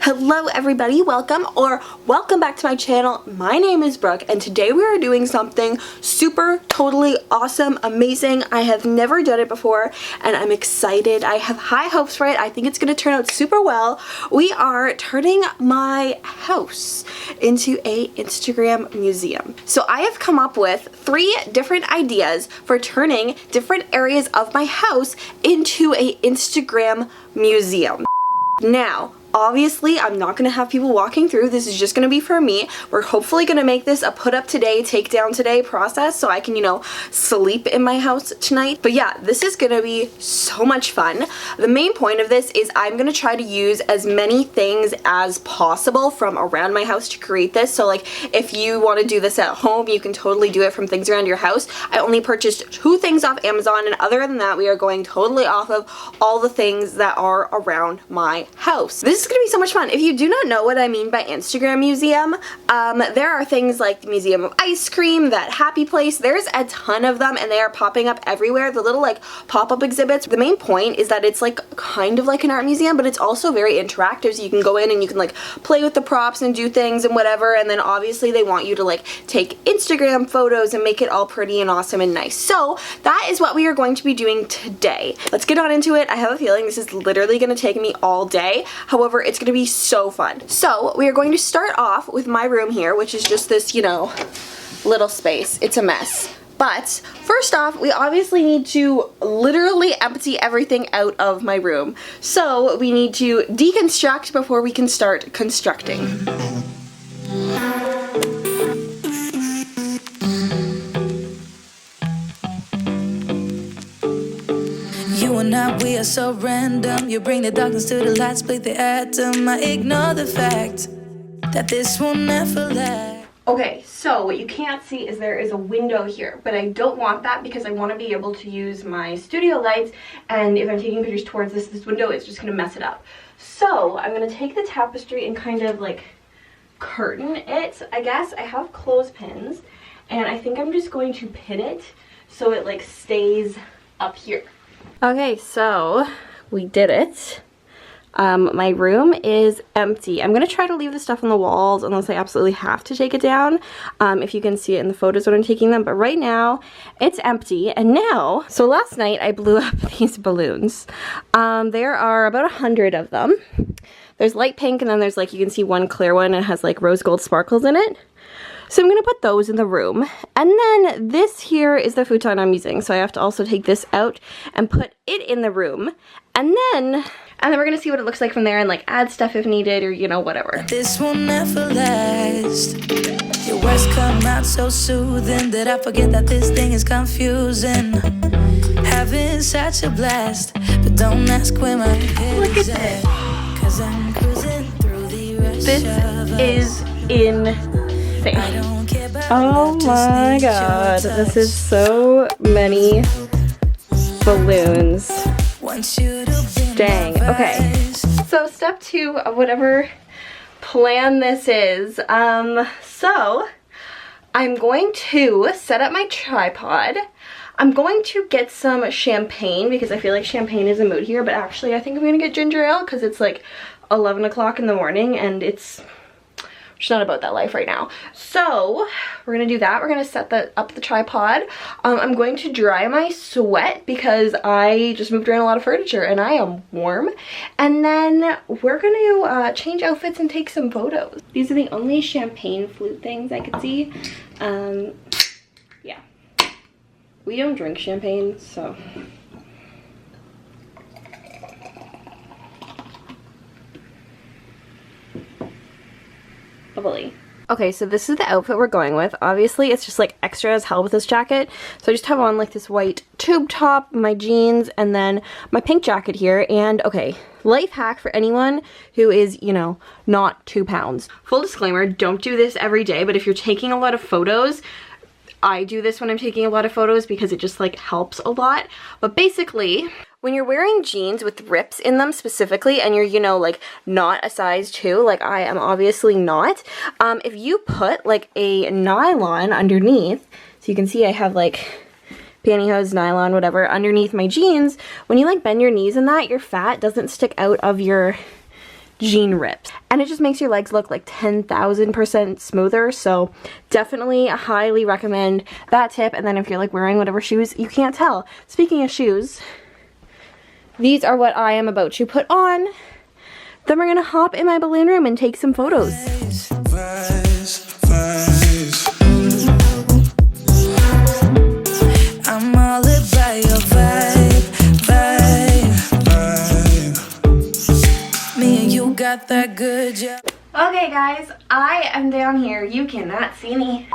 Hello everybody, welcome back to my channel. My name is Brooke and today we are doing something super totally awesome, amazing. I have never done it before and I'm excited. I have high hopes for it. I think it's going to turn out super well. We are turning my house into a Instagram museum. So I have come up with 3 different ideas for turning different areas of my house into a Instagram museum. Now, obviously, I'm not going to have people walking through. This is just going to be for me. We're hopefully going to make this a put up today, take down today process so I can, sleep in my house tonight. But yeah, this is going to be so much fun. The main point of this is I'm going to try to use as many things as possible from around my house to create this. So like if you want to do this at home, you can totally do it from things around your house. I only purchased 2 things off Amazon, and other than that, we are going totally off of all the things that are around my house. This is going to be so much fun. If you do not know what I mean by Instagram museum, there are things like the Museum of Ice Cream, that Happy Place. There's a ton of them and they are popping up everywhere. The little like pop-up exhibits. The main point is that it's like kind of like an art museum, but it's also very interactive, so you can go in and you can like play with the props and do things and whatever, and then obviously they want you to like take Instagram photos and make it all pretty and awesome and nice. So that is what we are going to be doing today. Let's get on into it. I have a feeling this is literally going to take me all day. However, it's going to be so fun. So we are going to start off with my room here, which is just this, little space. It's a mess. But first off, we obviously need to literally empty everything out of my room. So we need to deconstruct before we can start constructing. You and I, we are so random. You bring the darkness to the light, split the atom. I ignore the fact that this will never last. Okay, so what you can't see is there is a window here, but I don't want that because I want to be able to use my studio lights, and if I'm taking pictures towards this window, it's just going to mess it up. So I'm going to take the tapestry and kind of like curtain it, I guess. I have clothespins, and I think I'm just going to pin it so it like stays up here. Okay, so we did it. My room is empty. I'm going to try to leave the stuff on the walls unless I absolutely have to take it down. If you can see it in the photos when I'm taking them. But right now, it's empty. And now, so last night I blew up these balloons. There are about 100 of them. There's light pink, and then there's like, you can see one clear one and it has like rose gold sparkles in it. So I'm going to put those in the room. And then this here is the futon I'm using. So I have to also take this out and put it in the room. And then we're going to see what it looks like from there and like add stuff if needed, or whatever. This will never last. Your words come out so soothing that I forget that this thing is confusing. Having such a blast, but don't ask where my head is at. 'Cause I'm cruising through the rush. This is insane. Oh my god, this is so many balloons. Dang. Okay, so step 2 of whatever plan this is. So I'm going to set up my tripod. I'm going to get some champagne because I feel like champagne is a mood here, but actually I think I'm gonna get ginger ale because it's like 11 o'clock in the morning and it's just not about that life right now. So we're gonna do that. We're gonna set up the tripod. I'm going to dry my sweat because I just moved around a lot of furniture and I am warm. And then we're gonna change outfits and take some photos. These are the only champagne flute things I could see. Yeah. We don't drink champagne, so. Bubbly. Okay, so this is the outfit we're going with. Obviously, it's just like extra as hell with this jacket. So I just have on like this white tube top, my jeans, and then my pink jacket here. And okay, life hack for anyone who is, not 2 pounds. Full disclaimer, don't do this every day, but if you're taking a lot of photos, I do this when I'm taking a lot of photos because it just like helps a lot. But basically, when you're wearing jeans with rips in them specifically and you're, like not a size 2, like I am obviously not, if you put like a nylon underneath, so you can see I have like pantyhose, nylon, whatever, underneath my jeans, when you like bend your knees in that, your fat doesn't stick out of your jean rips. And it just makes your legs look like 10,000% smoother. So definitely highly recommend that tip. And then if you're like wearing whatever shoes, you can't tell. Speaking of shoes, these are what I am about to put on. Then we're gonna hop in my balloon room and take some photos. I'm all about your vibe. Me and you got that good job. Okay guys, I am down here. You cannot see me.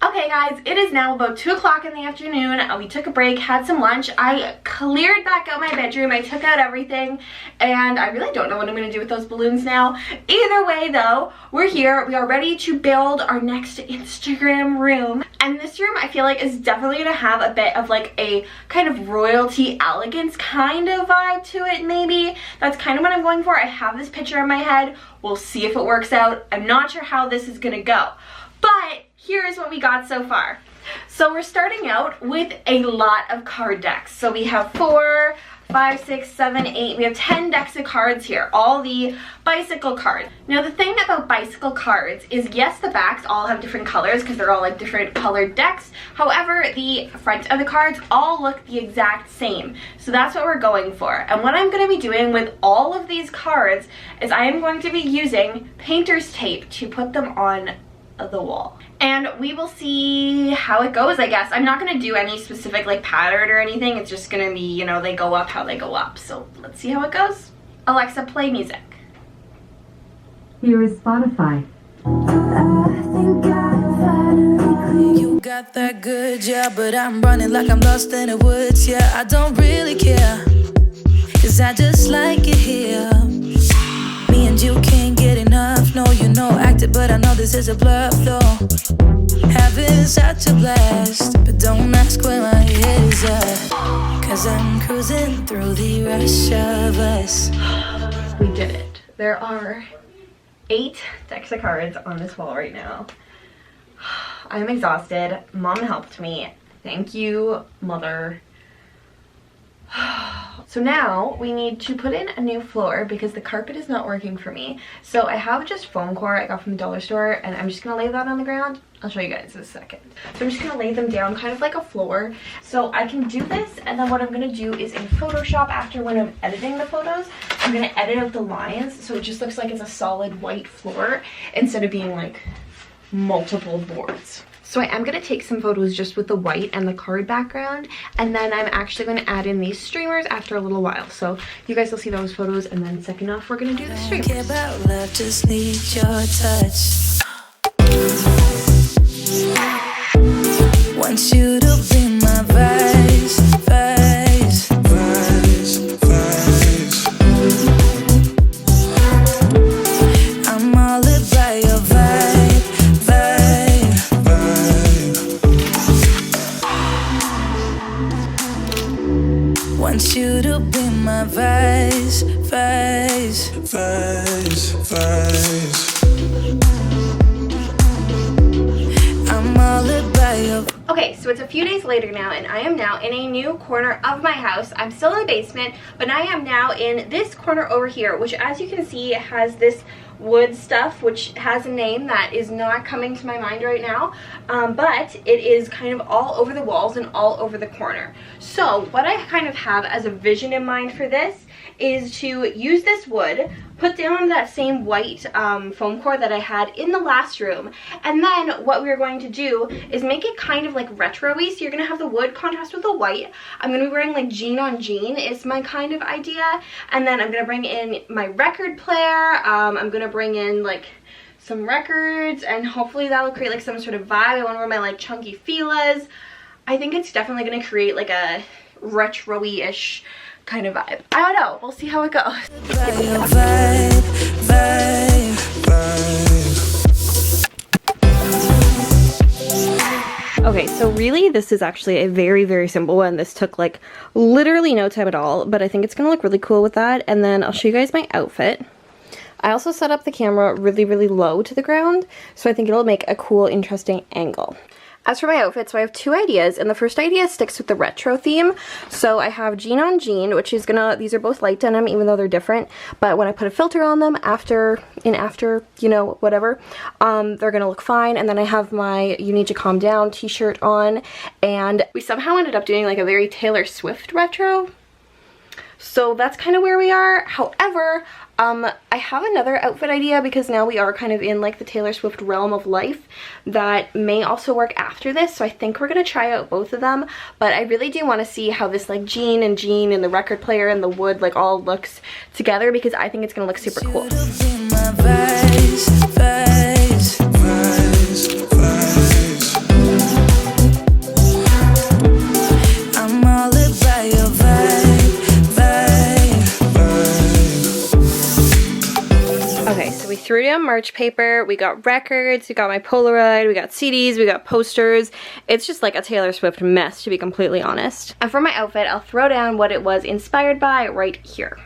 Okay guys, it is now about 2 o'clock in the afternoon. We took a break, had some lunch. I cleared back out my bedroom. I took out everything, and I really don't know what I'm going to do with those balloons now. Either way though, we're here. We are ready to build our next Instagram room. And this room I feel like is definitely going to have a bit of like a kind of royalty elegance kind of vibe to it maybe. That's kind of what I'm going for. I have this picture in my head. We'll see if it works out. I'm not sure how this is going to go. But here's what we got so far. So we're starting out with a lot of card decks. So we have 4, 5, 6, 7, 8. We have 10 decks of cards here, all the bicycle cards. Now the thing about bicycle cards is, yes, the backs all have different colors because they're all like different colored decks. However, the front of the cards all look the exact same. So that's what we're going for. And what I'm going to be doing with all of these cards is I am going to be using painter's tape to put them on the wall. And we will see how it goes, I guess. I'm not going to do any specific like pattern or anything. It's just going to be, you know, they go up how they go up. So let's see how it goes. Alexa, play music. Here is Spotify. You got that good, yeah, but I'm running like I'm lost in the woods, yeah. I don't really care, 'cause I just like it here. Me and you can't get enough. No, you know, acted, but I know this is a bluff, though. Having such a blast, but don't ask where my head is at, 'cause I'm cruising through the rush of us. We did it. There are 8 decks of cards on this wall right now. I'm exhausted. Mom helped me. Thank you, Mother. So now we need to put in a new floor because the carpet is not working for me. So I have just foam core I got from the dollar store, and I'm just gonna lay that on the ground. I'll show you guys in a second. So I'm just gonna lay them down kind of like a floor. So I can do this, and then what I'm gonna do is in Photoshop, after when I'm editing the photos, I'm gonna edit out the lines so it just looks like it's a solid white floor instead of being like multiple boards. So I am going to take some photos just with the white and the card background, and then I'm actually going to add in these streamers after a little while. So you guys will see those photos, and then second off we're going to do the streamers. Care about love, just need your touch. Want you to be my vice, vice, vice, vice. I'm all about your vibe, vibe, vibe. Want you to be my vice, vice, vice, vice. I'm all about your. Okay, so it's a few days later now, and I am now in a new corner of my house. I'm still in the basement, but I am now in this corner over here, which, as you can see, has this wood stuff, which has a name that is not coming to my mind right now, but it is kind of all over the walls and all over the corner. So what I kind of have as a vision in mind for this is to use this wood, put down that same white foam core that I had in the last room, and then what we're going to do is make it kind of like retro-y. So you're going to have the wood contrast with the white. I'm going to be wearing like jean on jean is my kind of idea, and then I'm going to bring in my record player. I'm going to bring in like some records, and hopefully that will create like some sort of vibe. I want to wear my like chunky Fila's. I think it's definitely going to create like a retro-y-ish kind of vibe. I don't know. We'll see how it goes. Vibe, vibe, vibe. Okay, so really this is actually a very, very simple one. This took like literally no time at all, but I think it's gonna look really cool with that. And then I'll show you guys my outfit. I also set up the camera really, really low to the ground, so I think it'll make a cool, interesting angle. As for my outfit, so I have two ideas, and the first idea sticks with the retro theme. So I have jean on jean, which is gonna, these are both light denim, even though they're different, but when I put a filter on them after, you know, whatever, they're gonna look fine. And then I have my You Need to Calm Down t-shirt on, and we somehow ended up doing like a very Taylor Swift retro. So that's kind of where we are. However, I have another outfit idea, because now we are kind of in like the Taylor Swift realm of life, that may also work after this. So I think we're gonna try out both of them, but I really do want to see how this like jean and the record player and the wood like all looks together, because I think it's gonna look super cool. Okay, so we threw down merch paper, we got records, we got my Polaroid, we got CDs, we got posters. It's just like a Taylor Swift mess, to be completely honest. And for my outfit, I'll throw down what it was inspired by right here.